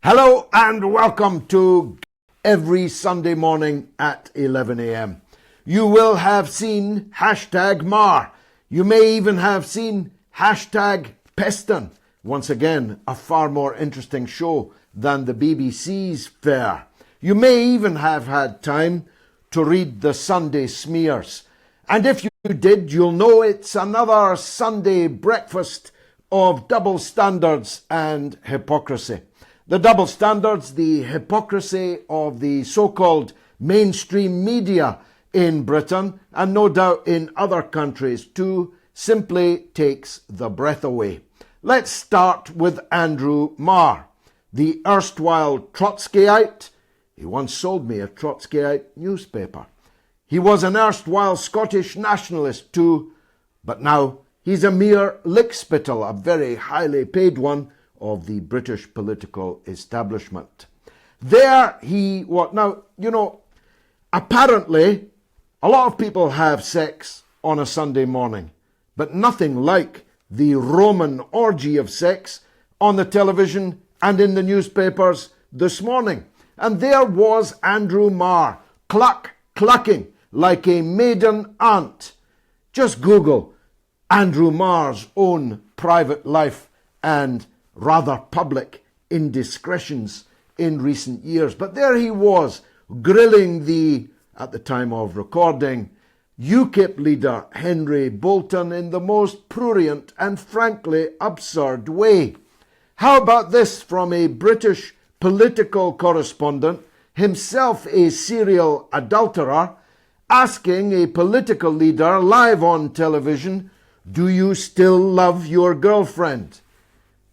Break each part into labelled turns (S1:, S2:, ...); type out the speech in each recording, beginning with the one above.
S1: Hello and welcome to every Sunday morning at 11 a.m. You will have seen hashtag Mar. You may even have seen hashtag Peston. Once again, a far more interesting show than the BBC's fare. You may even have had time to read the Sunday smears. And if you did, you'll know it's another Sunday breakfast of double standards and hypocrisy. The double standards, the hypocrisy of the so-called mainstream media in Britain, and no doubt in other countries too, simply takes the breath away. Let's start with Andrew Marr, the erstwhile Trotskyite. He once sold me a Trotskyite newspaper. He was an erstwhile Scottish nationalist too, but now he's a mere lickspittle, a very highly paid one, of the British political establishment. There he was. Now, apparently a lot of people have sex on a Sunday morning, but nothing like the Roman orgy of sex on the television and in the newspapers this morning. And there was Andrew Marr, clucking like a maiden aunt. Just Google Andrew Marr's own private life and rather public indiscretions in recent years. But there he was, grilling the, at the time of recording, UKIP leader Henry Bolton in the most prurient and frankly absurd way. How about this from a British political correspondent, himself a serial adulterer, asking a political leader live on television, "Do you still love your girlfriend?"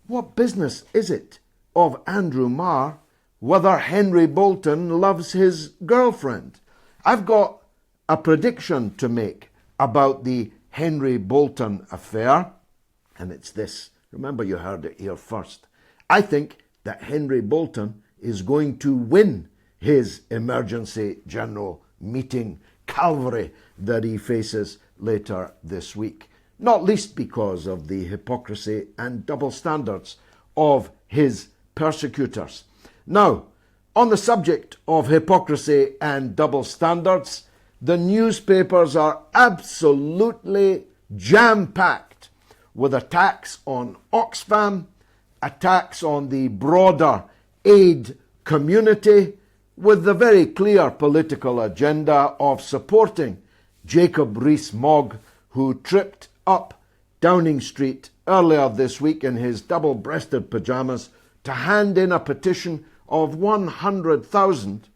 S1: What business is it of Andrew Marr whether Henry Bolton loves his girlfriend? I've got a prediction to make about the Henry Bolton affair, and it's this. Remember, you heard it here first. I think that Henry Bolton is going to win his emergency general meeting Calvary that he faces later this week. Not least because of the hypocrisy and double standards of his persecutors. Now, on the subject of hypocrisy and double standards, the newspapers are absolutely jam-packed with attacks on Oxfam, attacks on the broader aid community, with the very clear political agenda of supporting Jacob Rees-Mogg, who tripped up Downing Street earlier this week in his double-breasted pyjamas to hand in a petition of 100,000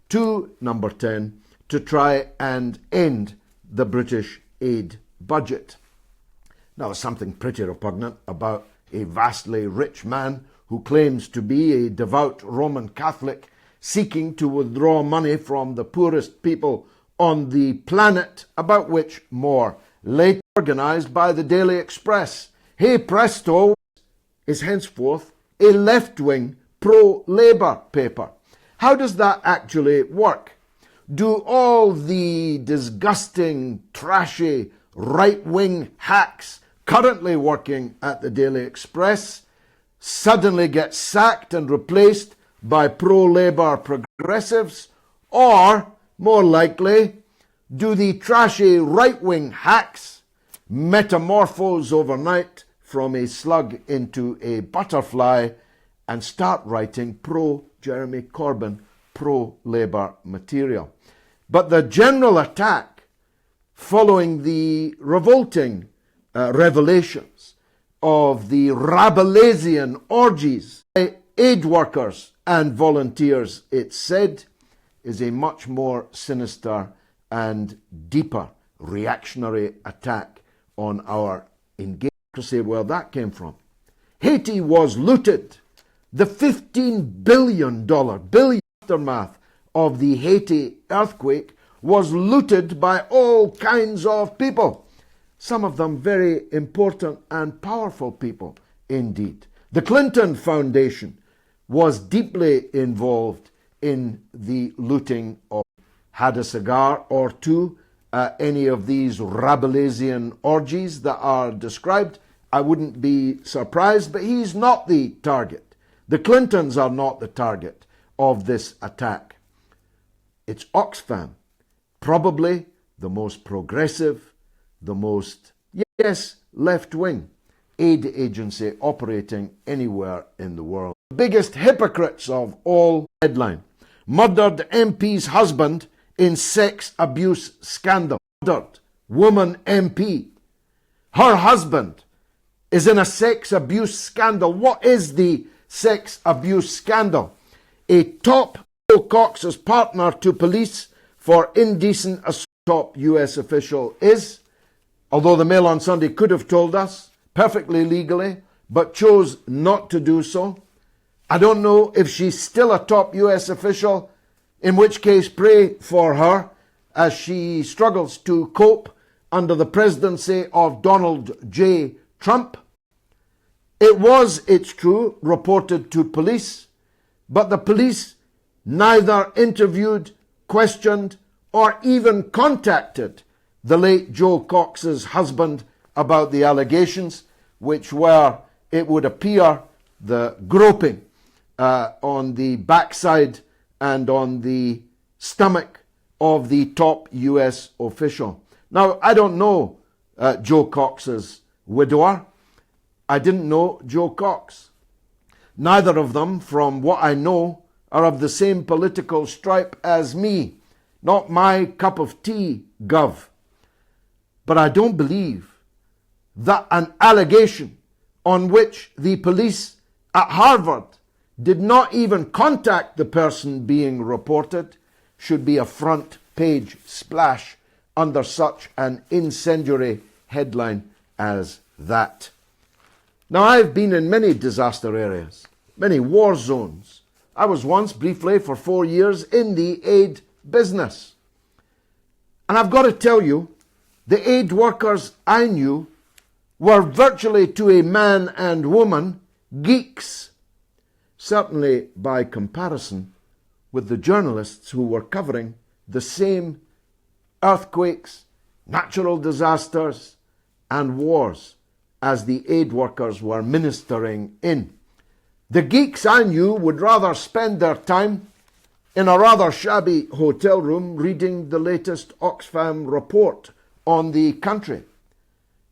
S1: to Number 10 to try and end the British aid budget. Now, there's something pretty repugnant about a vastly rich man who claims to be a devout Roman Catholic seeking to withdraw money from the poorest people on the planet, about which more later. Organised by the Daily Express. Hey presto, is henceforth a left-wing pro-Labour paper. How does that actually work? Do all the disgusting, trashy, right-wing hacks currently working at the Daily Express suddenly get sacked and replaced by pro-Labour progressives? Or, more likely, do the trashy right-wing hacks metamorphose overnight from a slug into a butterfly and start writing pro-Jeremy Corbyn, pro-Labour material? But the general attack following the revolting revelations of the Rabelaisian orgies by aid workers and volunteers, it's said, is a much more sinister and deeper reactionary attack on our engagement. Where that came from. Haiti was looted. The $15 billion aftermath of the Haiti earthquake was looted by all kinds of people. Some of them very important and powerful people indeed. The Clinton Foundation was deeply involved in the looting of. Had a cigar or two at any of these Rabelaisian orgies that are described, I wouldn't be surprised, but he's not the target. The Clintons are not the target of this attack. It's Oxfam, probably the most progressive, the most, yes, left-wing aid agency operating anywhere in the world. The biggest hypocrites of all. Headline: murdered MP's husband in sex abuse scandal. Murdered woman MP. Her husband is in a sex abuse scandal. What is the sex abuse scandal? A top Joe Cox's partner to police for indecent assault. Top US official is, although the Mail on Sunday could have told us, perfectly legally, but chose not to do so. I don't know if she's still a top US official, in which case pray for her as she struggles to cope under the presidency of Donald J. Trump. It was, it's true, reported to police, but the police neither interviewed, questioned, or even contacted the late Joe Cox's husband about the allegations, which were, it would appear, the groping on the backside and on the stomach of the top US official. Now, I don't know Joe Cox's widower. I didn't know Joe Cox. Neither of them, from what I know, are of the same political stripe as me. Not my cup of tea, Gov. But I don't believe that an allegation on which the police at Harvard did not even contact the person being reported should be a front page splash under such an incendiary headline as that. Now, I've been in many disaster areas, many war zones. I was once briefly for 4 years in the aid business. And I've got to tell you, the aid workers I knew were virtually to a man and woman geeks, certainly by comparison with the journalists who were covering the same earthquakes, natural disasters, and wars as the aid workers were ministering in. The geeks I knew would rather spend their time in a rather shabby hotel room reading the latest Oxfam report on the country.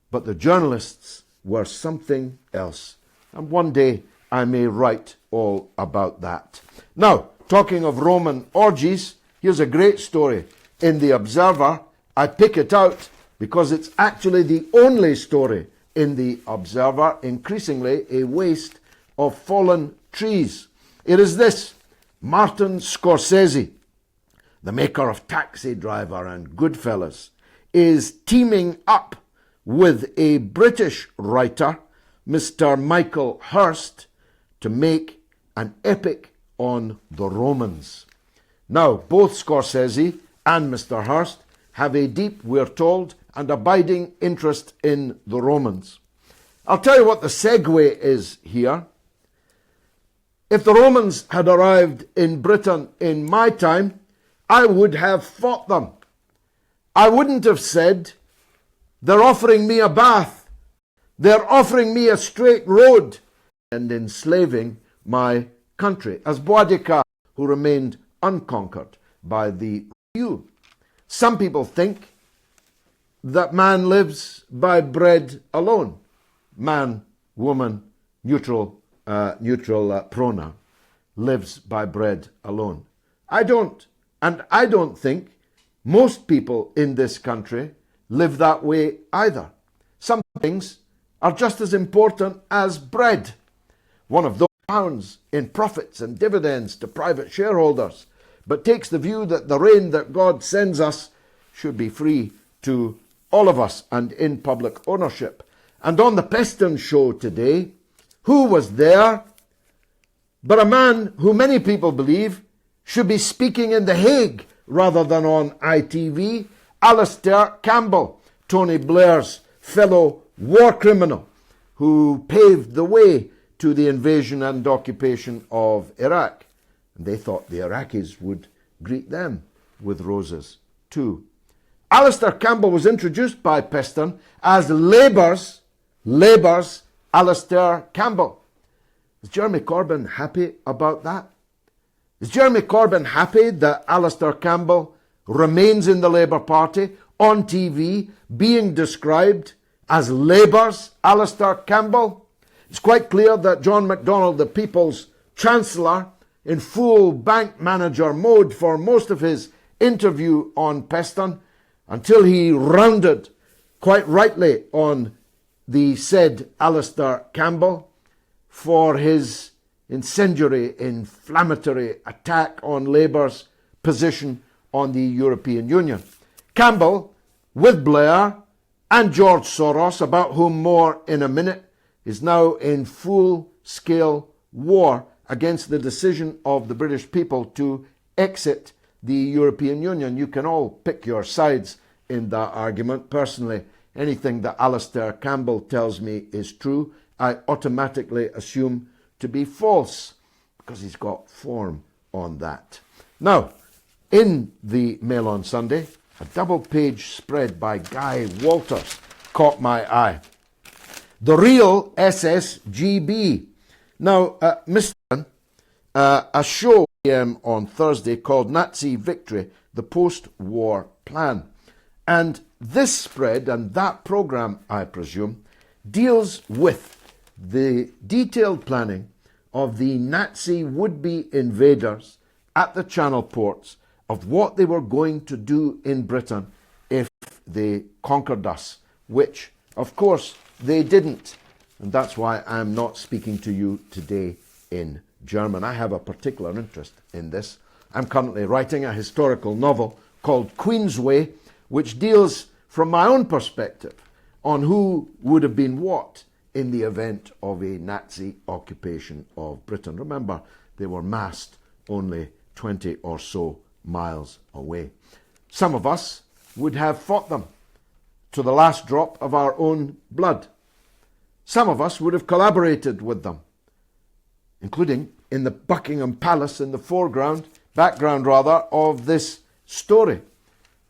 S1: But the journalists were something else. And one day I may write all about that. Now, talking of Roman orgies, here's a great story in The Observer. I pick it out because it's actually the only story in The Observer, increasingly a waste of fallen trees. It is this: Martin Scorsese, the maker of Taxi Driver and Goodfellas, is teaming up with a British writer, Mr. Michael Hirst, to make an epic on the Romans. Now, both Scorsese and Mr. Hirst have a deep, we're told, and abiding interest in the Romans. I'll tell you what the segue is here. If the Romans had arrived in Britain in my time, I would have fought them. I wouldn't have said, they're offering me a bath, they're offering me a straight road, and enslaving my country, as Boadicea, who remained unconquered by the few. Some people think that man lives by bread alone. Man, woman, neutral pronoun, lives by bread alone. I don't. And I don't think most people in this country live that way either. Some things are just as important as bread. One of those pounds in profits and dividends to private shareholders, but takes the view that the rain that God sends us should be free to all of us and in public ownership. And on the Peston show today, who was there but a man who many people believe should be speaking in The Hague rather than on ITV, Alistair Campbell, Tony Blair's fellow war criminal, who paved the way to the invasion and occupation of Iraq. And they thought the Iraqis would greet them with roses too. Alistair Campbell was introduced by Peston as Labour's Alistair Campbell. Is Jeremy Corbyn happy about that? Is Jeremy Corbyn happy that Alistair Campbell remains in the Labour Party on TV being described as Labour's Alistair Campbell? It's quite clear that John MacDonald, the People's Chancellor, in full bank manager mode for most of his interview on Peston, until he rounded quite rightly on the said Alistair Campbell for his incendiary, inflammatory attack on Labour's position on the European Union. Campbell, with Blair and George Soros, about whom more in a minute, is now in full-scale war against the decision of the British people to exit the European Union. You can all pick your sides in that argument. Personally, anything that Alistair Campbell tells me is true, I automatically assume to be false, because he's got form on that. Now, in the Mail on Sunday, a double-page spread by Guy Walters caught my eye. The real SSGB. Now, Mr. A show on Thursday called Nazi Victory, the Post-War Plan. And this spread, and that programme, I presume, deals with the detailed planning of the Nazi would-be invaders at the Channel ports of what they were going to do in Britain if they conquered us, which, of course, they didn't. And that's why I'm not speaking to you today in German. I have a particular interest in this. I'm currently writing a historical novel called Queensway, which deals from my own perspective on who would have been what in the event of a Nazi occupation of Britain. Remember, they were massed only 20 or so miles away. Some of us would have fought them to the last drop of our own blood. Some of us would have collaborated with them, including in the Buckingham Palace in the background of this story.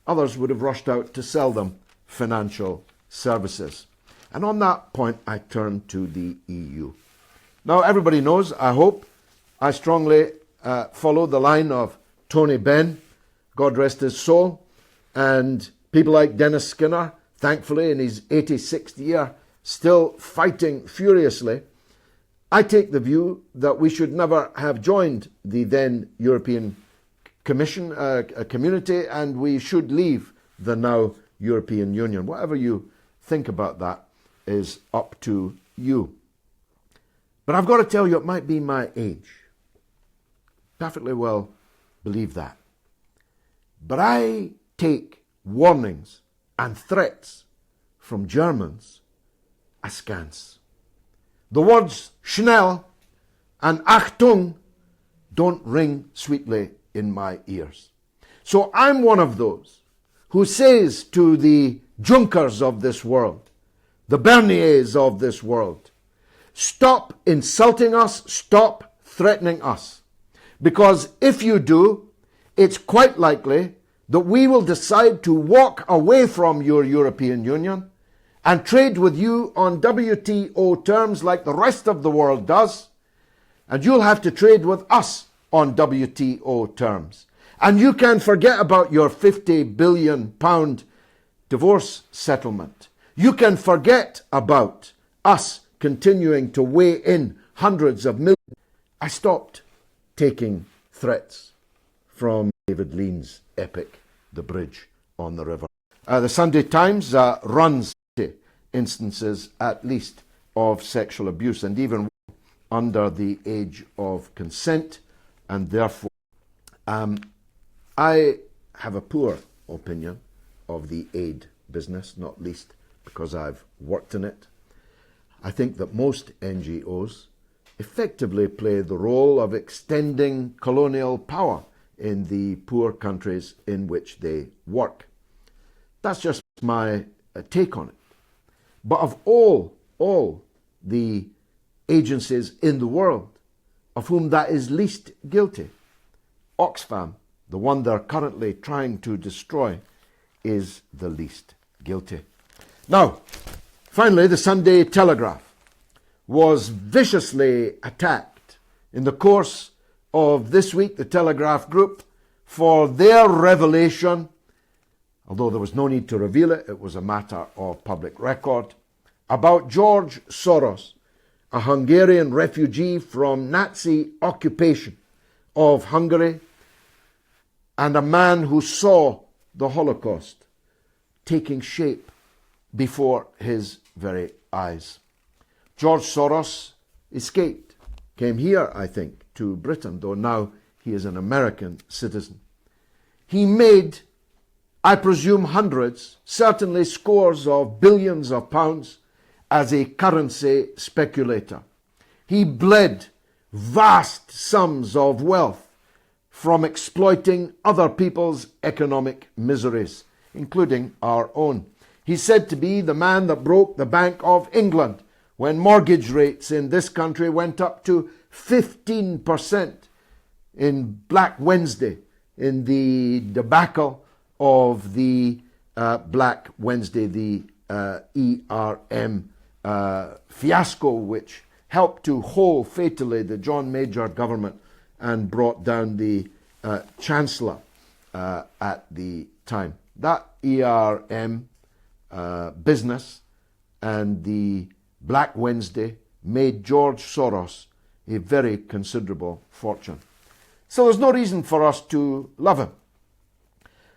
S1: Others would have rushed out to sell them financial services. And on that point, I turn to the EU. Now, everybody knows, I hope, I strongly follow the line of Tony Benn, God rest his soul, and people like Dennis Skinner, thankfully in his 86th year, still fighting furiously. I take the view that we should never have joined the then European community, and we should leave the now European Union. Whatever you think about that is up to you. But I've got to tell you, it might be my age. Perfectly well believe that. But I take warnings and threats from Germans askance. The words Schnell and Achtung don't ring sweetly in my ears. So I'm one of those who says to the Junkers of this world, the Berniers of this world, stop insulting us, stop threatening us. Because if you do, it's quite likely that we will decide to walk away from your European Union and trade with you on WTO terms like the rest of the world does, and you'll have to trade with us on WTO terms. And you can forget about your £50 billion divorce settlement. You can forget about us continuing to weigh in hundreds of millions. I stopped taking threats from David Lean's epic, The Bridge on the River. The Sunday Times runs instances, at least, of sexual abuse, and even under the age of consent, and therefore I have a poor opinion of the aid business, not least because I've worked in it. I think that most NGOs effectively play the role of extending colonial power in the poor countries in which they work. That's just my take on it. But of all the agencies in the world of whom that is least guilty, Oxfam, the one they're currently trying to destroy, is the least guilty. Now, finally, the Sunday Telegraph was viciously attacked in the course of this week, the Telegraph Group, for their revelation, although there was no need to reveal it, it was a matter of public record, about George Soros, a Hungarian refugee from Nazi occupation of Hungary, and a man who saw the Holocaust taking shape before his very eyes. George Soros escaped, came here, I think, to Britain, though now he is an American citizen. He made, I presume, hundreds, certainly scores of billions of pounds as a currency speculator. He bled vast sums of wealth from exploiting other people's economic miseries, including our own. He's said to be the man that broke the Bank of England when mortgage rates in this country went up to 15% in Black Wednesday, in the debacle of the Black Wednesday, the ERM fiasco, which helped to hole fatally the John Major government and brought down the Chancellor at the time. That ERM business and the Black Wednesday made George Soros a very considerable fortune. So there's no reason for us to love him.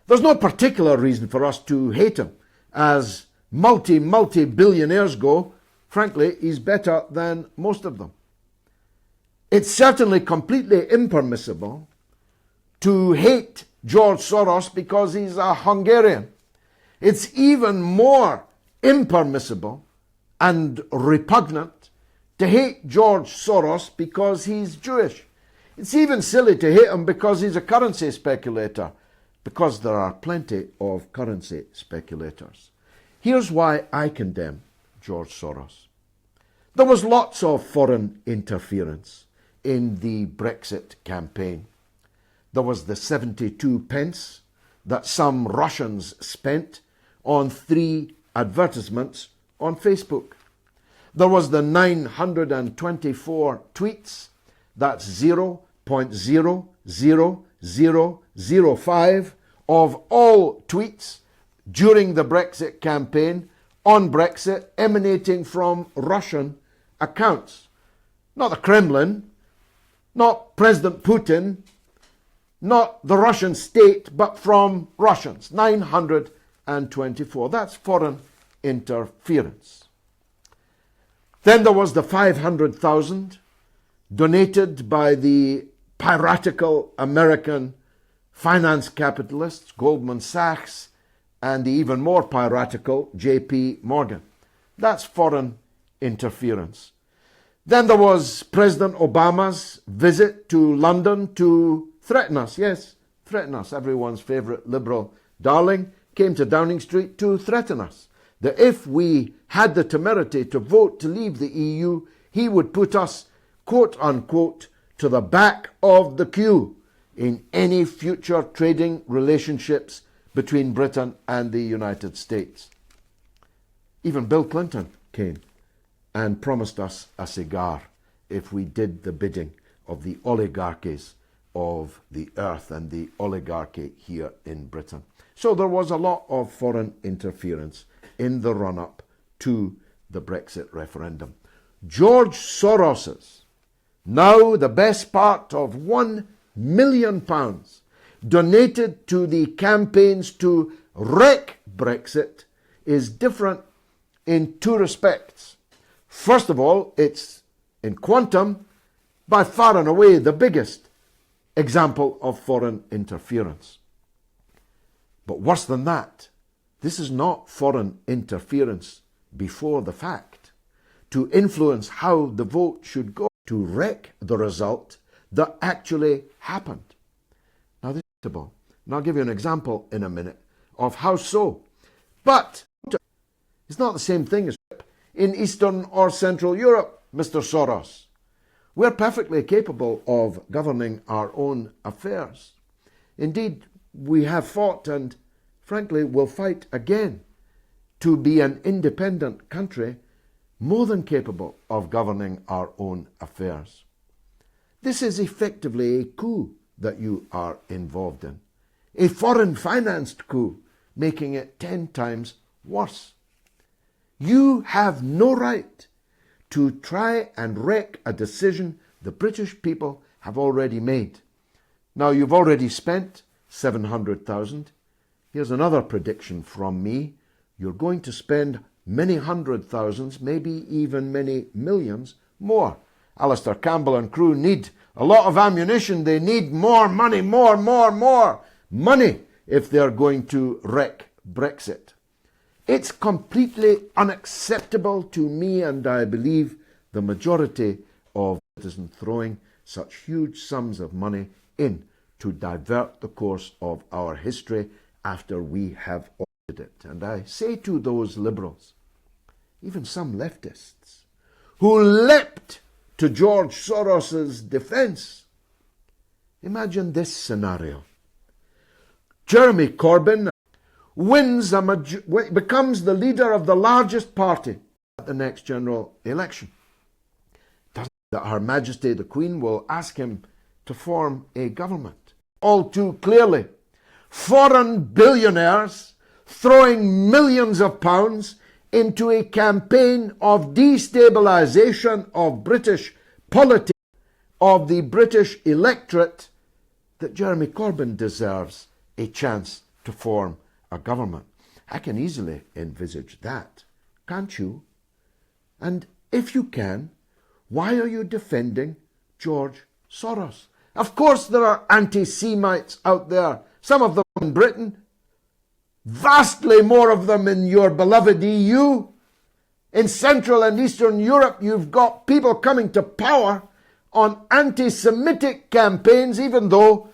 S1: There's no particular reason for us to hate him. As multi-billionaires go, frankly, he's better than most of them. It's certainly completely impermissible to hate George Soros because he's a Hungarian. It's even more impermissible and repugnant to hate George Soros because he's Jewish. It's even silly to hate him because he's a currency speculator, because there are plenty of currency speculators. Here's why I condemn George Soros. There was lots of foreign interference in the Brexit campaign. There was the 72 pence that some Russians spent on 3 advertisements on Facebook. There was the 924 tweets, that's 0.00005 of all tweets during the Brexit campaign on Brexit emanating from Russian accounts. Not the Kremlin, not President Putin, not the Russian state, but from Russians. 924. That's foreign interference. Then there was the 500,000 donated by the piratical American finance capitalists, Goldman Sachs, and the even more piratical J.P. Morgan. That's foreign interference. Then there was President Obama's visit to London to threaten us. Yes, threaten us. Everyone's favourite liberal darling came to Downing Street to threaten us. That if we had the temerity to vote to leave the EU, he would put us, quote unquote, to the back of the queue in any future trading relationships between Britain and the United States. Even Bill Clinton came and promised us a cigar if we did the bidding of the oligarchies of the earth and the oligarchy here in Britain. So there was a lot of foreign interference in the run-up to the Brexit referendum. George Soros's, now the best part of £1 million, donated to the campaigns to wreck Brexit, is different in 2 respects. First of all, it's in quantum by far and away the biggest example of foreign interference. But worse than that, this is not foreign interference before the fact, to influence how the vote should go, to wreck the result that actually happened. Now, this is possible. And I'll give you an example in a minute of how so. But it's not the same thing as in Eastern or Central Europe, Mr. Soros. We're perfectly capable of governing our own affairs. Indeed, we have fought and, frankly, will fight again to be an independent country more than capable of governing our own affairs. This is effectively a coup that you are involved in, a foreign-financed coup, making it 10 times worse. You have no right to try and wreck a decision the British people have already made. Now, you've already spent 700,000. Here's another prediction from me. You're going to spend many hundred thousands, maybe even many millions more. Alistair Campbell and crew need a lot of ammunition. They need more money, more money if they're going to wreck Brexit. It's completely unacceptable to me, and I believe the majority of citizens, throwing such huge sums of money in to divert the course of our history after we have altered it. And I say to those liberals, even some leftists, who leapt to George Soros's defense, imagine this scenario. Jeremy Corbyn becomes the leader of the largest party at the next general election. Doesn't mean that Her Majesty the Queen will ask him to form a government. All too clearly, foreign billionaires throwing millions of pounds into a campaign of destabilisation of British politics, of the British electorate, that Jeremy Corbyn deserves a chance to form a government. I can easily envisage that, can't you? And if you can, why are you defending George Soros? Of course there are anti-Semites out there, some of them in Britain, vastly more of them in your beloved EU. In Central and Eastern Europe, you've got people coming to power on anti-Semitic campaigns, even though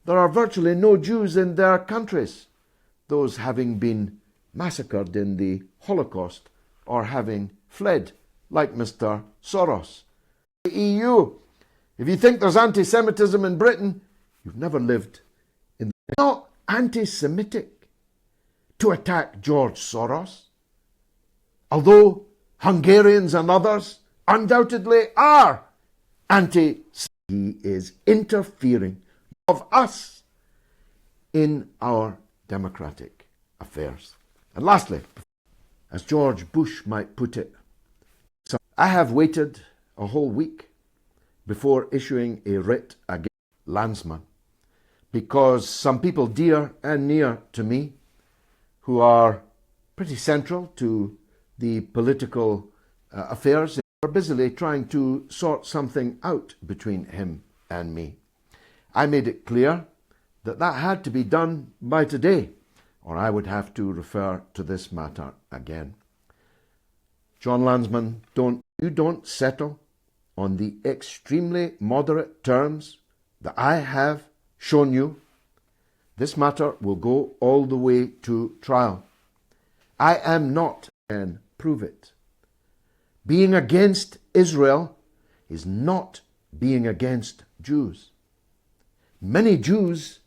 S1: there are virtually no Jews in their countries, those having been massacred in the Holocaust or having fled, like Mr. Soros. The EU, if you think there's anti-Semitism in Britain, you've never lived in the... It's not anti-Semitic to attack George Soros, although Hungarians and others undoubtedly are anti-Semitic. He is interfering of us in our democratic affairs. And lastly, as George Bush might put it, I have waited a whole week before issuing a writ against Landsman, because some people dear and near to me, who are pretty central to the political affairs, are busily trying to sort something out between him and me. I made it clear that that had to be done by today, or I would have to refer to this matter again. John Landsman, you don't settle on the extremely moderate terms that I have shown you. This matter will go all the way to trial. I am not, and prove it. Being against Israel is not being against Jews. Many Jews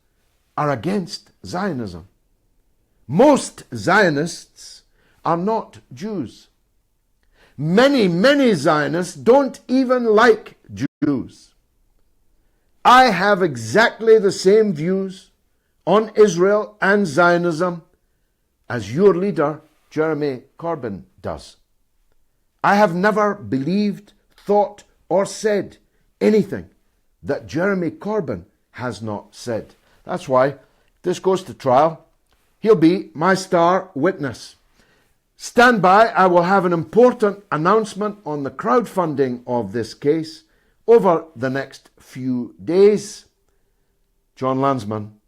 S1: are against Zionism. Most Zionists are not Jews. Many Zionists don't even like Jews. I have exactly the same views on Israel and Zionism as your leader, Jeremy Corbyn, does. I have never believed, thought, or said anything that Jeremy Corbyn has not said. That's why, if this goes to trial, he'll be my star witness. Stand by, I will have an important announcement on the crowdfunding of this case over the next few days. John Landsman,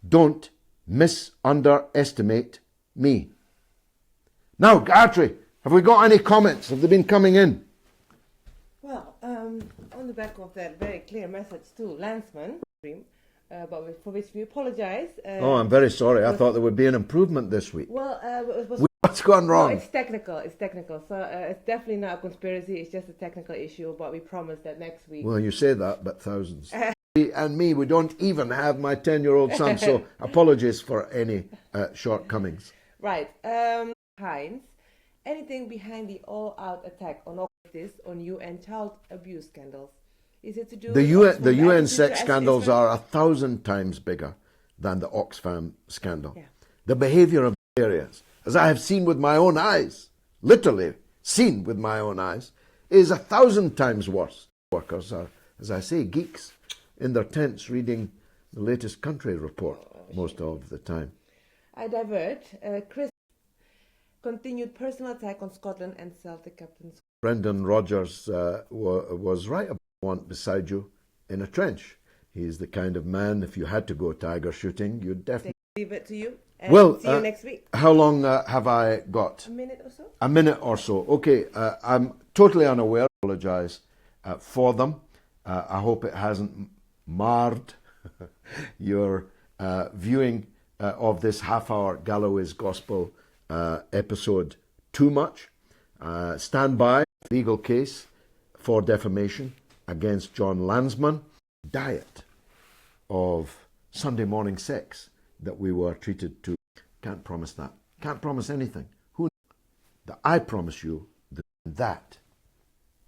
S1: don't misunderestimate me. Now, Gartry, have we got any comments? Have they been coming in?
S2: Well, on the back of that very clear message to Landsman, but for which we apologise.
S1: I'm very sorry. I thought there would be an improvement this week.
S2: Well,
S1: what's gone wrong?
S2: No, it's technical. So it's definitely not a conspiracy. It's just a technical issue. But we promise that next week.
S1: Well, you say that, but thousands. And me, we don't even have my 10-year-old son. So apologies for any shortcomings.
S2: Right, Heinz. anything behind the all-out attack on authorities on UN child abuse scandals? Is it to do
S1: The
S2: with
S1: UN
S2: attitude
S1: sex
S2: to
S1: scandals
S2: Israel?
S1: are 1,000 times bigger than the Oxfam scandal.
S2: Yeah.
S1: The behaviour of the areas, as I have seen with my own eyes, literally seen with my own eyes, is 1,000 times worse. Workers are, as I say, geeks in their tents reading the latest country report most of the time.
S2: I divert. Chris continued personal attack on Scotland and Celtic captains.
S1: Brendan Rodgers was right about one beside you in a trench. He's the kind of man, if you had to go tiger shooting, you'd definitely...
S2: Leave it to you. And
S1: Well,
S2: see you next week.
S1: How long have I got?
S2: A minute or so.
S1: A minute or so. Okay, I'm totally unaware. I apologise for them. I hope it hasn't marred your viewing of this half-hour Galloway's Gospel episode too much. Stand by. Legal case for defamation against John Landsman. Diet of Sunday morning sex that we were treated to. Can't promise that. Can't promise anything. Who knows? That I promise you that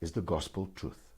S1: is the gospel truth.